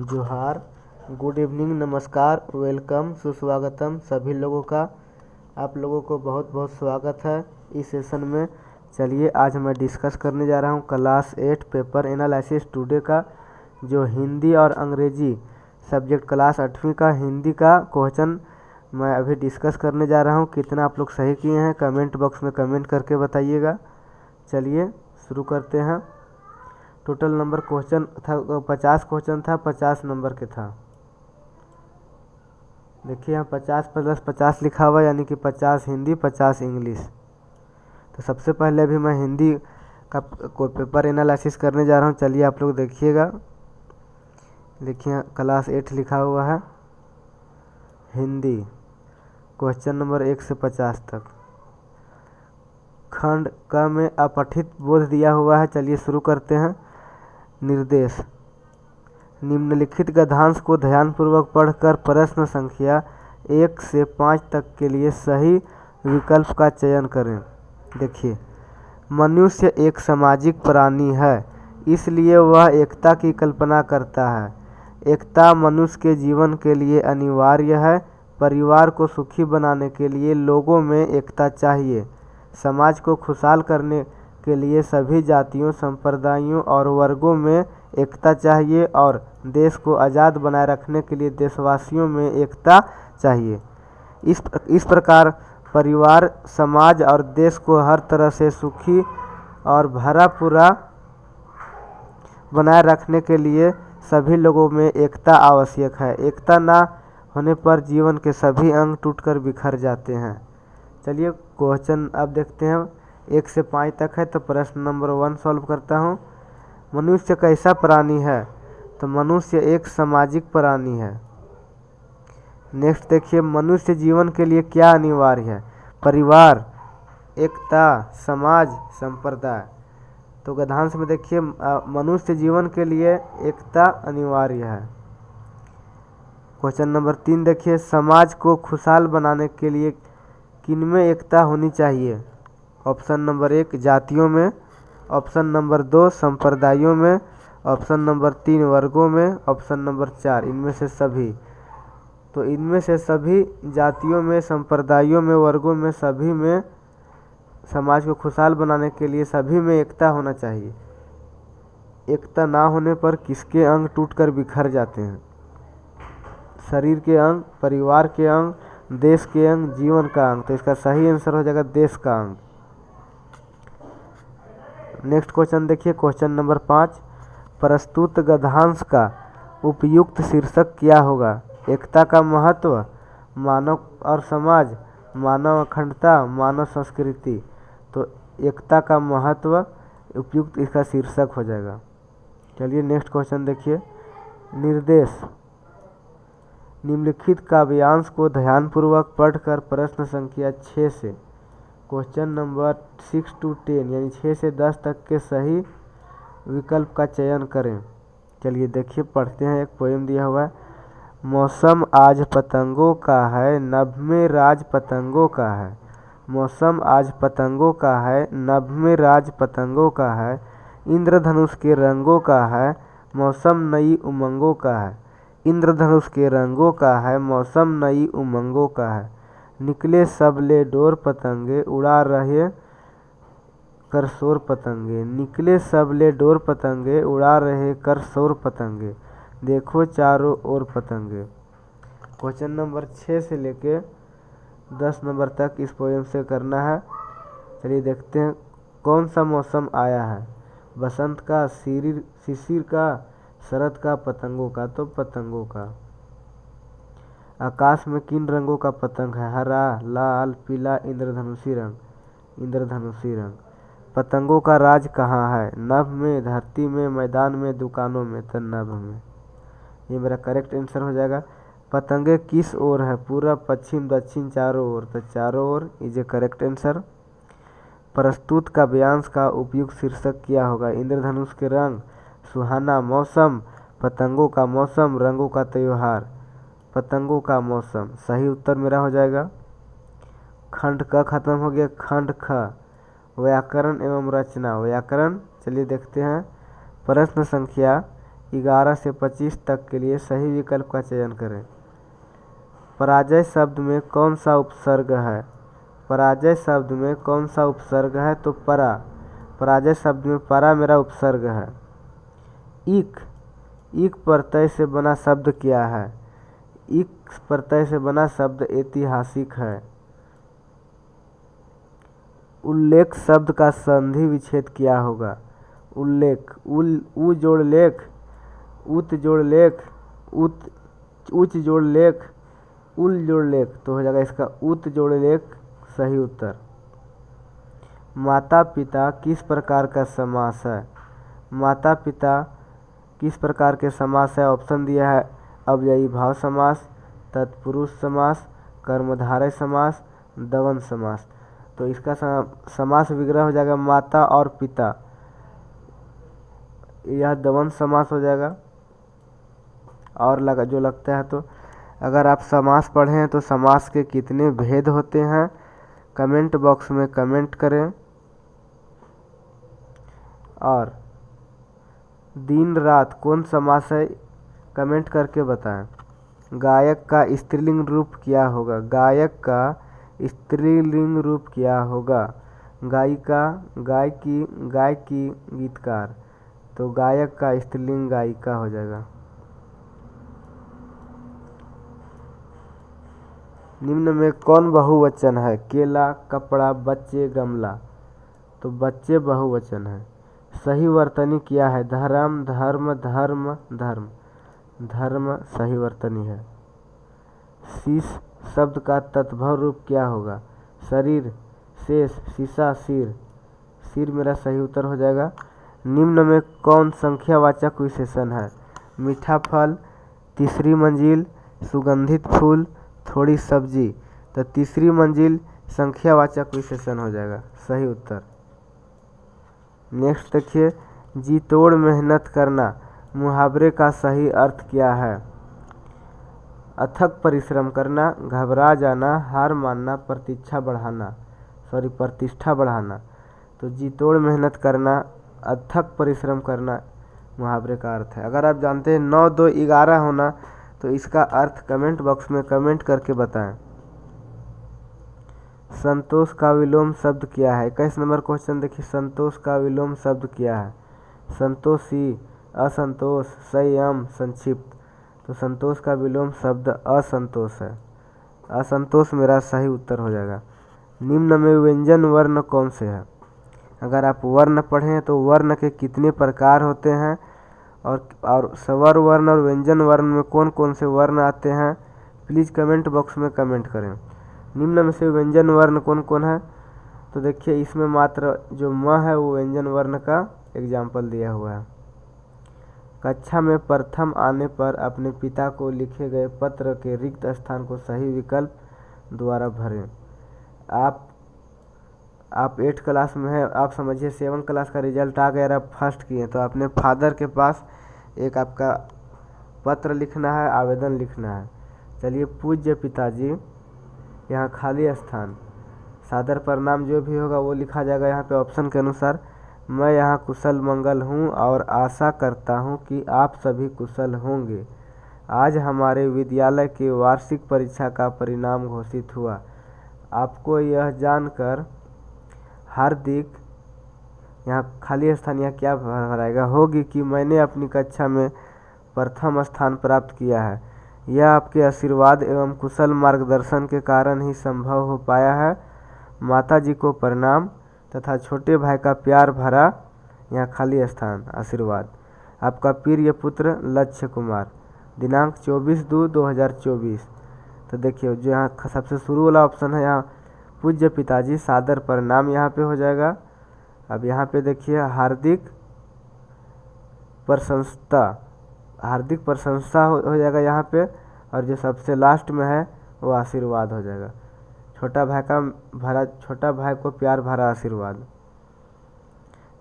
जोहार, good evening, नमस्कार, welcome, सुस्वागतम सभी लोगों का। आप लोगों को बहुत बहुत स्वागत है इस सेशन में। चलिए आज मैं डिस्कस करने जा रहा हूँ क्लास 8 पेपर एनालिसिस टुडे का, जो हिंदी और अंग्रेजी सब्जेक्ट क्लास 8वीं का हिंदी का क्वेश्चन मैं अभी डिस्कस करने जा रहा हूँ। कितना आप लोग सही किए हैं कमेंट बॉक्स में कमेंट करके बताइएगा। चलिए शुरू करते हैं। टोटल नंबर क्वेश्चन था 50 क्वेश्चन था, 50 नंबर के था। देखिए यहाँ 50+50 लिखा हुआ, यानी कि 50 हिंदी 50 इंग्लिश। तो सबसे पहले अभी मैं हिंदी का कोई पेपर एनालिसिस करने जा रहा हूँ। चलिए आप लोग देखिएगा। देखिए क्लास 8 लिखा हुआ है हिंदी, क्वेश्चन नंबर 1 से 50 तक। खंड क में अपठित बोध दिया हुआ है। चलिए शुरू करते हैं। निर्देश: निम्नलिखित गद्यांश को ध्यानपूर्वक पढ़कर प्रश्न संख्या 1 से 5 तक के लिए सही विकल्प का चयन करें। देखिए, मनुष्य एक सामाजिक प्राणी है, इसलिए वह एकता की कल्पना करता है। एकता मनुष्य के जीवन के लिए अनिवार्य है। परिवार को सुखी बनाने के लिए लोगों में एकता चाहिए। समाज को खुशहाल करने के लिए सभी जातियों, संप्रदायों और वर्गों में एकता चाहिए और देश को आज़ाद बनाए रखने के लिए देशवासियों में एकता चाहिए। इस प्रकार परिवार, समाज और देश को हर तरह से सुखी और भरा पूरा बनाए रखने के लिए सभी लोगों में एकता आवश्यक है। एकता ना होने पर जीवन के सभी अंग टूटकर बिखर जाते हैं। चलिए क्वेश्चन अब देखते हैं। 1 से 5 तक है, तो प्रश्न नंबर 1 सॉल्व करता हूँ। मनुष्य कैसा प्राणी है? तो मनुष्य एक सामाजिक प्राणी है। नेक्स्ट देखिए, मनुष्य जीवन के लिए क्या अनिवार्य है? परिवार, एकता, समाज, संप्रदाय। तो गद्यांश में देखिए, मनुष्य जीवन के लिए एकता अनिवार्य है। क्वेश्चन नंबर 3 देखिए, समाज को खुशहाल बनाने के लिए किनमें एकता होनी चाहिए? ऑप्शन नंबर 1 जातियों में, ऑप्शन नंबर 2 संप्रदायों में, ऑप्शन नंबर 3 वर्गों में, ऑप्शन नंबर 4 इनमें से सभी। तो इनमें से सभी जातियों में, संप्रदायों में, वर्गों में, सभी में समाज को खुशहाल बनाने के लिए सभी में एकता होना चाहिए। एकता ना होने पर किसके अंग टूटकर बिखर जाते हैं? शरीर के अंग, परिवार के अंग, देश के अंग, जीवन का अंग। तो इसका सही आंसर हो जाएगा देश का अंग। नेक्स्ट क्वेश्चन देखिए, क्वेश्चन नंबर 5। प्रस्तुत गद्यांश का उपयुक्त शीर्षक क्या होगा? एकता का महत्व, मानव और समाज, मानव अखंडता, मानव संस्कृति। तो एकता का महत्व उपयुक्त इसका शीर्षक हो जाएगा। चलिए नेक्स्ट क्वेश्चन देखिए। निर्देश: निम्नलिखित काव्यांश को ध्यानपूर्वक पढ़कर प्रश्न संख्या 6 से क्वेश्चन नंबर 6 to 10 यानी 6 से 10 तक के सही विकल्प का चयन करें। चलिए देखिए, पढ़ते हैं। एक पोएम दिया हुआ है। मौसम आज पतंगों का है, नभ में राज पतंगों का है। मौसम आज पतंगों का है, नभ में राज पतंगों का है। इंद्रधनुष के रंगों का है, मौसम नई उमंगों का है। इंद्रधनुष के रंगों का है, मौसम नई उमंगों का है। निकले सबले डोर पतंगे, उड़ा रहे कर शोर पतंगे। निकले सबले डोर पतंगे, उड़ा रहे कर शोर पतंगे। देखो चारों ओर पतंगे। क्वेश्चन नंबर 6 से लेके 10 नंबर तक इस पोएम से करना है। चलिए देखते हैं। कौन सा मौसम आया है? बसंत का, शिशिर का, शरद का, पतंगों का। तो पतंगों का। आकाश में किन रंगों का पतंग है? हरा, लाल, पीला, इंद्रधनुषी रंग। इंद्रधनुषी रंग। पतंगों का राज कहाँ है? नभ में, धरती में, मैदान में, दुकानों में। तो नभ में। ये मेरा करेक्ट आंसर हो जाएगा। पतंगे किस ओर है? पूरब, पश्चिम, दक्षिण, चारों ओर। तो चारों ore is A correct answer. प्रस्तुत काव्यांश का उपयुक्त शीर्षक क्या होगा? इंद्रधनुष के रंग, सुहाना मौसम, पतंगों का मौसम, रंगों का त्योहार। पतंगों का मौसम सही उत्तर मेरा हो जाएगा। खंड क खत्म हो गया। खंड ख, व्याकरण एवं रचना। व्याकरण। चलिए देखते हैं। प्रश्न संख्या 11 से 25 तक के लिए सही विकल्प का चयन करें। पराजय शब्द में कौन सा उपसर्ग है? पराजय शब्द में कौन सा उपसर्ग है? तो परा। पराजय शब्द में परा मेरा उपसर्ग है। इक। इक प्रत्यय से बना शब्द क्या है? इक प्रत्यय से बना शब्द ऐतिहासिक है। उल्लेख शब्द का संधि विच्छेद क्या होगा? उल्लेख। उ जोड़ लेख, उत जोड़ लेख, उच जोड़ लेख, उल जोड़ लेख, तो हो जाएगा इसका उत जोड़ लेख सही उत्तर। माता पिता किस प्रकार का समास है? माता पिता किस प्रकार के समास है? ऑप्शन दिया है अव्ययी भाव समास, तत्पुरुष समास, कर्मधारय समास, दवंद समास। तो इसका समास विग्रह हो जाएगा माता और पिता, यह दवंद समास हो जाएगा। और जो लगता है तो अगर आप समास पढ़े हैं तो समास के कितने भेद होते हैं कमेंट बॉक्स में कमेंट करें। और दिन रात कौन समास है कमेंट करके बताएं। गायक का स्त्रीलिंग रूप क्या होगा? गायक का स्त्रीलिंग रूप क्या होगा? गायिका, गायकी, गायकी, गीतकार, तो गायक का स्त्रीलिंग गायिका हो जाएगा। निम्न में कौन बहुवचन है? केला, कपड़ा, बच्चे, गमला, तो बच्चे बहुवचन है। सही वर्तनी क्या है? धर्म, धर्म, धर्म, धर्म, धर्म सही वर्तनी है। शीश शब्द का तत्भव रूप क्या होगा? शरीर, शेष, शीशा, सिर, सिर मेरा सही उत्तर हो जाएगा। निम्न में कौन संख्यावाचक विशेषण है? मीठा फल, तीसरी मंजिल, सुगंधित फूल, थोड़ी सब्जी, तो तीसरी मंजिल संख्यावाचक विशेषण हो जाएगा सही उत्तर। नेक्स्ट देखिए, जी तोड़ मेहनत करना मुहावरे का सही अर्थ क्या है? अथक परिश्रम करना, घबरा जाना, हार मानना, प्रतिष्ठा बढ़ाना। तो जी तोड़ मेहनत करना, अथक परिश्रम करना मुहावरे का अर्थ है। अगर आप जानते हैं 9, 2, 11 होना तो इसका अर्थ कमेंट बॉक्स में कमेंट करके बताएं। संतोष का विलोम शब्द क्या है? 21 नंबर क्वेश्चन देखिए, संतोष का विलोम शब्द क्या है? संतोषी, असंतोष, संयम, संक्षिप्त, तो संतोष का विलोम शब्द असंतोष है। असंतोष मेरा सही उत्तर हो जाएगा। निम्न में व्यंजन वर्ण कौन से हैं? अगर आप वर्ण पढ़ें तो वर्ण के कितने प्रकार होते हैं और स्वर वर्ण और व्यंजन वर्ण में कौन कौन से वर्ण आते हैं प्लीज़ कमेंट बॉक्स में कमेंट करें। निम्न में से व्यंजन वर्ण कौन कौन है? तो देखिए इसमें मात्र जो म है वो व्यंजन वर्ण का एग्जाम्पल दिया हुआ है। कक्षा में प्रथम आने पर अपने पिता को लिखे गए पत्र के रिक्त स्थान को सही विकल्प द्वारा भरें। आप 8 क्लास में है, आप समझिए 7 क्लास का रिजल्ट आ गया, आप फर्स्ट किए तो अपने फादर के पास एक आपका पत्र लिखना है, आवेदन लिखना है। चलिए, पूज्य पिताजी, यहाँ खाली स्थान, सादर प्रणाम जो भी होगा वो लिखा जाएगा यहाँ पे ऑप्शन के अनुसार। मैं यहाँ कुशल मंगल हूँ और आशा करता हूँ कि आप सभी कुशल होंगे। आज हमारे विद्यालय की वार्षिक परीक्षा का परिणाम घोषित हुआ। आपको यह जानकर हार्दिक, यहाँ खाली स्थान यहाँ क्या भराएगा होगी कि मैंने अपनी कक्षा में प्रथम स्थान प्राप्त किया है। यह आपके आशीर्वाद एवं कुशल मार्गदर्शन के कारण ही संभव हो पाया है। माताजी को प्रणाम तथा छोटे भाई का प्यार भरा, यहाँ खाली स्थान, आशीर्वाद। आपका प्रिय पुत्र लक्ष्य कुमार, दिनांक 24/2/2024। तो देखिए जो यहाँ सबसे शुरू वाला ऑप्शन है, यहाँ पूज्य पिताजी सादर प्रणाम यहाँ पे हो जाएगा। अब यहाँ पे देखिए हार्दिक प्रशंसा हो जाएगा यहाँ पे, और जो सबसे लास्ट में है वो आशीर्वाद हो जाएगा। छोटा भाई को प्यार भरा आशीर्वाद।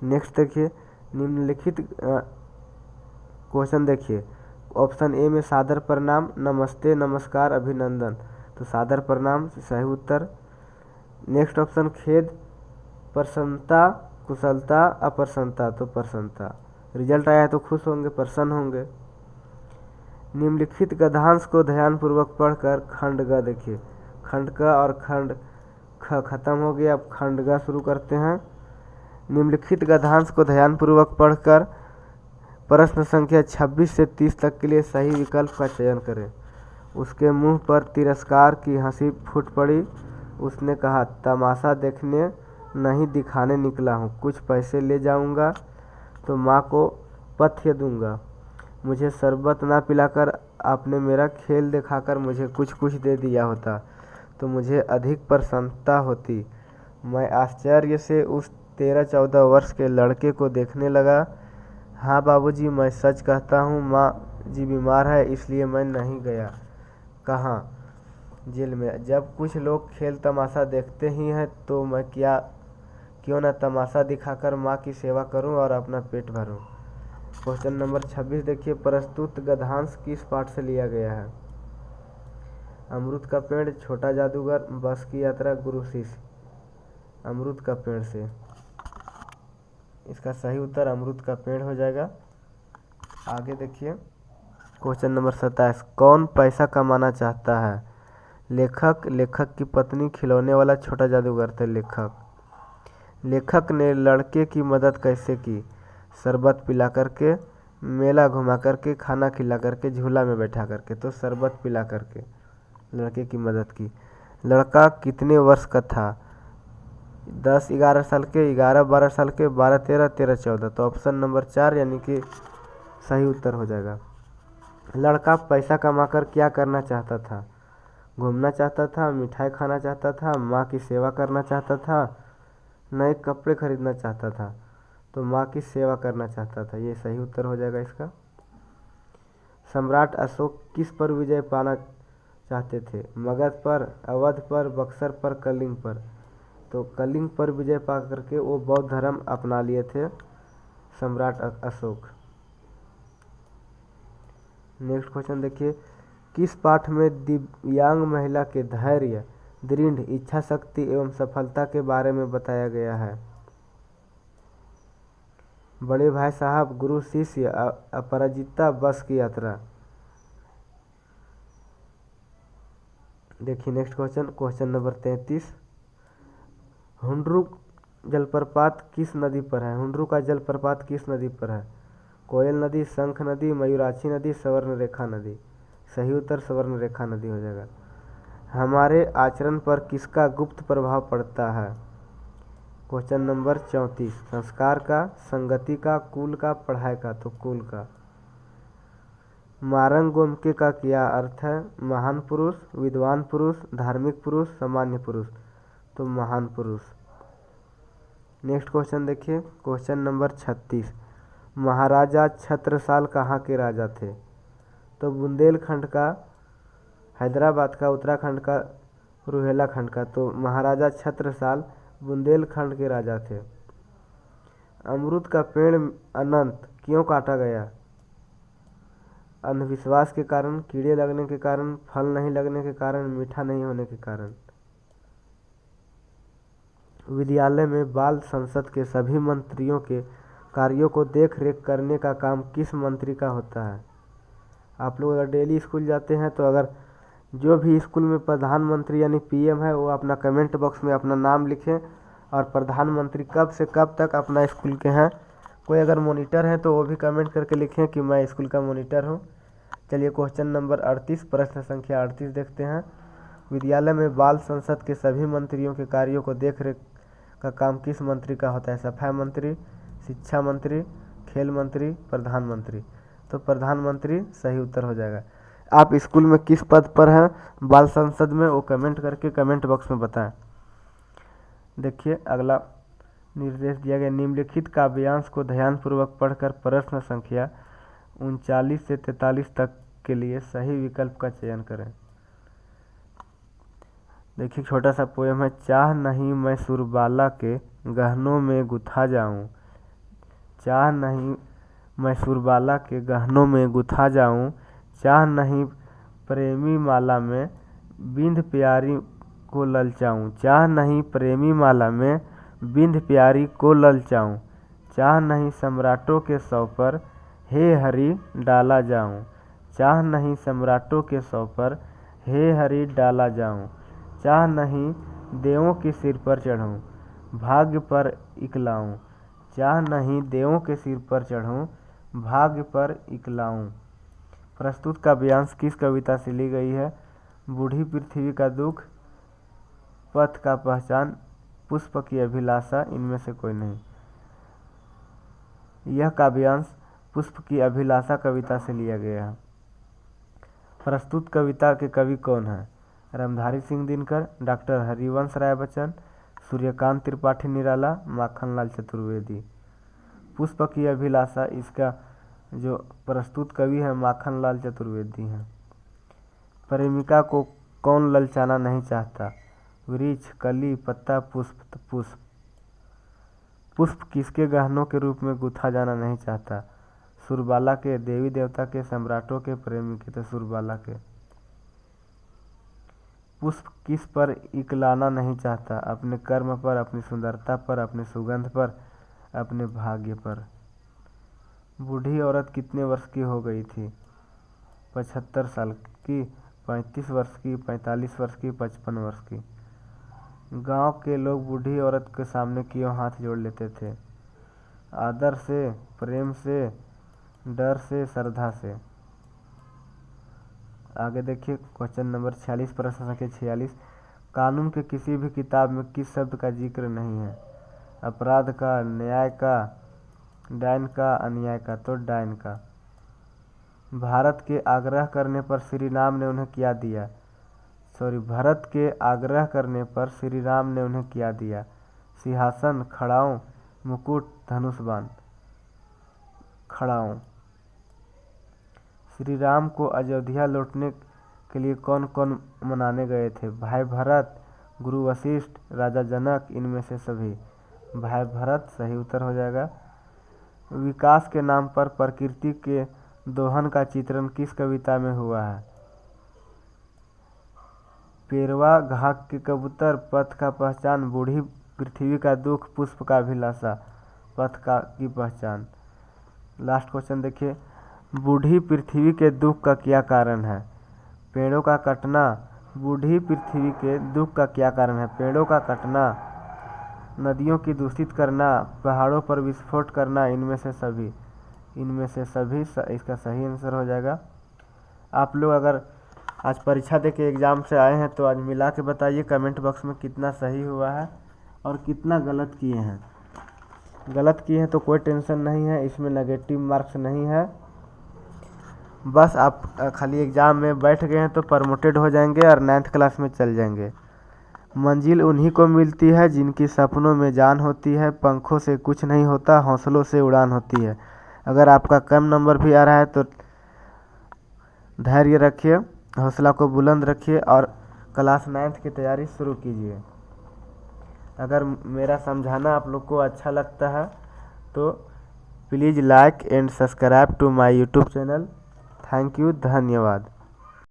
नेक्स्ट देखिए, निम्नलिखित क्वेश्चन देखिए, ऑप्शन ए में सादर प्रणाम, नमस्ते, नमस्कार, अभिनंदन, तो सादर प्रणाम सही उत्तर। नेक्स्ट ऑप्शन खेद, प्रसन्नता, कुशलता, अप्रसन्नता, तो प्रसन्नता, रिजल्ट आया है तो खुश होंगे, प्रसन्न होंगे। निम्नलिखित गद्यांश को ध्यानपूर्वक पढ़कर खंड ग देखिए, खंड क और खंड ख खत्म हो गया, अब खंड ग शुरू करते हैं। निम्नलिखित गद्यांश को ध्यानपूर्वक पढ़कर प्रश्न संख्या 26 से 30 तक के लिए सही विकल्प का चयन करें। उसके मुंह पर तिरस्कार की हंसी फूट पड़ी। उसने कहा, तमाशा देखने नहीं दिखाने निकला हूँ, कुछ पैसे ले जाऊँगा तो माँ को पथ्य दूँगा। मुझे शरबत ना पिलाकर आपने मेरा खेल दिखाकर मुझे कुछ कुछ दे दिया होता तो मुझे अधिक प्रसन्नता होती। मैं आश्चर्य से उस 13-14 वर्ष के लड़के को देखने लगा। हाँ बाबूजी, मैं सच कहता हूँ, माँ जी बीमार है इसलिए मैं नहीं गया। कहाँ? जेल में। जब कुछ लोग खेल तमाशा देखते ही हैं तो मैं क्यों न तमाशा दिखाकर माँ की सेवा करूं और अपना पेट भरूं। क्वेश्चन नंबर 26 देखिए, प्रस्तुत गद्यांश किस पाठ से लिया गया है? अमरूद का पेड़, छोटा जादूगर, बस की यात्रा, गुरु शिष्य। अमरूद का पेड़ से। इसका सही उत्तर अमरूद का पेड़ हो जाएगा। आगे देखिए, क्वेश्चन नंबर 27, कौन पैसा कमाना चाहता है? लेखक की पत्नी, खिलौने वाला, छोटा जादूगर थे। लेखक ने लड़के की मदद कैसे की? शरबत पिला करके, मेला घुमा करके, खाना खिला करके, झूला में बैठा करके। तो शरबत पिला करके लड़के की मदद की। लड़का कितने वर्ष का था? 10-11 साल के, 11-12 साल के, 12-13, 13-14। तो ऑप्शन नंबर 4 यानी कि सही उत्तर हो जाएगा। लड़का पैसा कमाकर क्या करना चाहता था? घूमना चाहता था, मिठाई खाना चाहता था, माँ की सेवा करना चाहता था, नए कपड़े खरीदना चाहता था। तो माँ की सेवा करना चाहता था, ये सही उत्तर हो जाएगा इसका। सम्राट अशोक किस पर विजय पाना चाहते थे? मगध पर, अवध पर, बक्सर पर, कलिंग पर। तो कलिंग पर विजय पा करके वो बौद्ध धर्म अपना लिए थे सम्राट अशोक। नेक्स्ट क्वेश्चन देखिए, किस पाठ में दिव्यांग महिला के धैर्य, दृढ़ इच्छा शक्ति एवं सफलता के बारे में बताया गया है? बड़े भाई साहब, गुरु शिष्य, अपराजिता, बस की यात्रा। देखिए next question, question number 33, Hundru जलप्रपात किस नदी पर है? हुंड्रू का जलप्रपात किस नदी पर है? कोयल नदी, शंख नदी, मयूराक्षी नदी, स्वर्णरेखा नदी। सही उत्तर स्वर्णरेखा नदी हो जाएगा। हमारे आचरण पर किसका गुप्त प्रभाव पड़ता है? क्वेश्चन नंबर 34, संस्कार का, संगति का, कुल का, पढ़ाई का। तो कुल का। मारंग गोमके का क्या अर्थ है? महान पुरुष, विद्वान पुरुष, धार्मिक पुरुष, सामान्य पुरुष। तो महान पुरुष। नेक्स्ट क्वेश्चन देखिए, क्वेश्चन नंबर 36, महाराजा छत्रसाल कहाँ के राजा थे? तो बुंदेलखंड का, हैदराबाद का, उत्तराखंड का, रुहेलाखंड का। तो महाराजा छत्रसाल बुंदेलखंड के राजा थे। अमरूद का पेड़ अनंत क्यों काटा गया? अंधविश्वास के कारण, कीड़े लगने के कारण, फल नहीं लगने के कारण, मीठा नहीं होने के कारण। विद्यालय में बाल संसद के सभी मंत्रियों के कार्यों को देख रेख करने का काम किस मंत्री का होता है? आप लोग अगर डेली स्कूल जाते हैं तो अगर जो भी स्कूल में प्रधानमंत्री यानी पीएम है वो अपना कमेंट बॉक्स में अपना नाम लिखें और प्रधानमंत्री कब से कब तक अपना स्कूल के हैं। कोई अगर मॉनिटर है तो वो भी कमेंट करके लिखें कि मैं स्कूल का मॉनिटर हूँ। चलिए क्वेश्चन नंबर 38, प्रश्न संख्या 38 देखते हैं। विद्यालय में बाल संसद के सभी मंत्रियों के कार्यों को देख रेख का काम किस मंत्री का होता है? सफाई मंत्री, शिक्षा मंत्री, खेल मंत्री, प्रधानमंत्री। तो प्रधानमंत्री सही उत्तर हो जाएगा। आप स्कूल में किस पद पर हैं बाल संसद में, वो कमेंट करके कमेंट बॉक्स में बताएं। देखिए अगला निर्देश दिया गया, निम्नलिखित काव्यांश को ध्यानपूर्वक पढ़कर प्रश्न संख्या 39 से 43 तक के लिए सही विकल्प का चयन करें। देखिए छोटा सा पोएम है, चाह नहीं मैं सुरबाला के गहनों में गुथा जाऊं, चाह नहीं मैं सुरबाला के गहनों में गुथा जाऊं, चाह नहीं प्रेमी माला में बिंद प्यारी को ललचाऊं, चाह नहीं प्रेमी माला में बिंद प्यारी को ललचाऊं, चाह नहीं सम्राटों के सौ पर, हे हरि डाला जाऊं। चाह नहीं सम्राटों के सौ पर, हे हरि डाला जाऊं। चाह नहीं देवों के सिर पर चढ़ूं, भाग्य पर इकलाऊं। चाह नहीं देवों के सिर पर चढ़ूं, भाग्य पर इकलाऊं। प्रस्तुत काव्यांश किस कविता से ली गई है? बूढ़ी पृथ्वी का दुख, पथ का पहचान, पुष्प की अभिलाषा, इनमें से कोई नहीं। यह काव्यांश पुष्प की अभिलाषा कविता से लिया गया है। प्रस्तुत कविता के कवि कौन हैं? रामधारी सिंह दिनकर, डॉक्टर हरिवंश राय बच्चन, सूर्यकांत त्रिपाठी निराला, माखनलाल चतुर्वेदी। पुष्प की अभिलाषा, इसका जो प्रस्तुत कवि है माखनलाल चतुर्वेदी हैं। प्रेमिका को कौन ललचाना नहीं चाहता? वृक्ष, कली, पत्ता, पुष्प। पुष्प। पुष्प किसके गहनों के रूप में गूथा जाना नहीं चाहता? सुरबाला के, देवी देवता के, सम्राटों के, प्रेमी के। तो सुरबाला के। पुष्प किस पर इकलाना नहीं चाहता? अपने कर्म पर, अपनी सुंदरता पर, अपनी सुगंध पर, अपने भाग्य पर। बूढ़ी औरत कितने वर्ष की हो गई थी? 75 साल की, 35 वर्ष की, 45 वर्ष की, 55 वर्ष की। गांव के लोग बूढ़ी औरत के सामने क्यों हाथ जोड़ लेते थे? आदर से, प्रेम से, डर से, श्रद्धा से। आगे देखिए क्वेश्चन नंबर 46, प्रश्न संख्या 46। कानून के किसी भी किताब में किस शब्द का जिक्र नहीं है? अपराध का, न्याय का, डायन का, अन्याय का। तो डायन का। भारत के आग्रह करने पर श्री राम ने उन्हें क्या दिया? भरत के आग्रह करने पर श्री राम ने उन्हें क्या दिया? सिंहासन, खड़ाऊं, मुकुट, धनुष बाण। खड़ाऊं। श्री राम को अयोध्या लौटने के लिए कौन कौन मनाने गए थे? भाई भरत, गुरु वशिष्ठ, राजा जनक, इनमें से सभी। भाई भरत सही उत्तर हो जाएगा। विकास के नाम पर प्रकृति के दोहन का चित्रण किस कविता में हुआ है? पेरवा, घाघ के कबूतर, पथ का पहचान, बूढ़ी पृथ्वी का दुख, पुष्प का अभिलाषा, पथ का की पहचान। लास्ट क्वेश्चन देखिए, बूढ़ी पृथ्वी के दुख का क्या कारण है? पेड़ों का कटना। बूढ़ी पृथ्वी के दुख का क्या कारण है? पेड़ों का कटना, नदियों की दूषित करना, पहाड़ों पर विस्फोट करना, इनमें से सभी। इनमें से सभी इसका सही आंसर हो जाएगा। आप लोग अगर आज परीक्षा दे के एग्ज़ाम से आए हैं तो आज मिला के बताइए कमेंट बॉक्स में कितना सही हुआ है और कितना गलत किए हैं। गलत किए हैं तो कोई टेंशन नहीं है, इसमें नेगेटिव मार्क्स नहीं है। बस आप खाली एग्ज़ाम में बैठ गए हैं तो प्रमोटेड हो जाएंगे और 9th क्लास में चल जाएंगे। मंजिल उन्हीं को मिलती है जिनकी सपनों में जान होती है। पंखों से कुछ नहीं होता, हौसलों से उड़ान होती है। अगर आपका कम नंबर भी आ रहा है तो धैर्य रखिए, हौसला को बुलंद रखिए और क्लास 9th की तैयारी शुरू कीजिए। अगर मेरा समझाना आप लोग को अच्छा लगता है तो please like and subscribe to my YouTube channel. Thank you, धन्यवाद।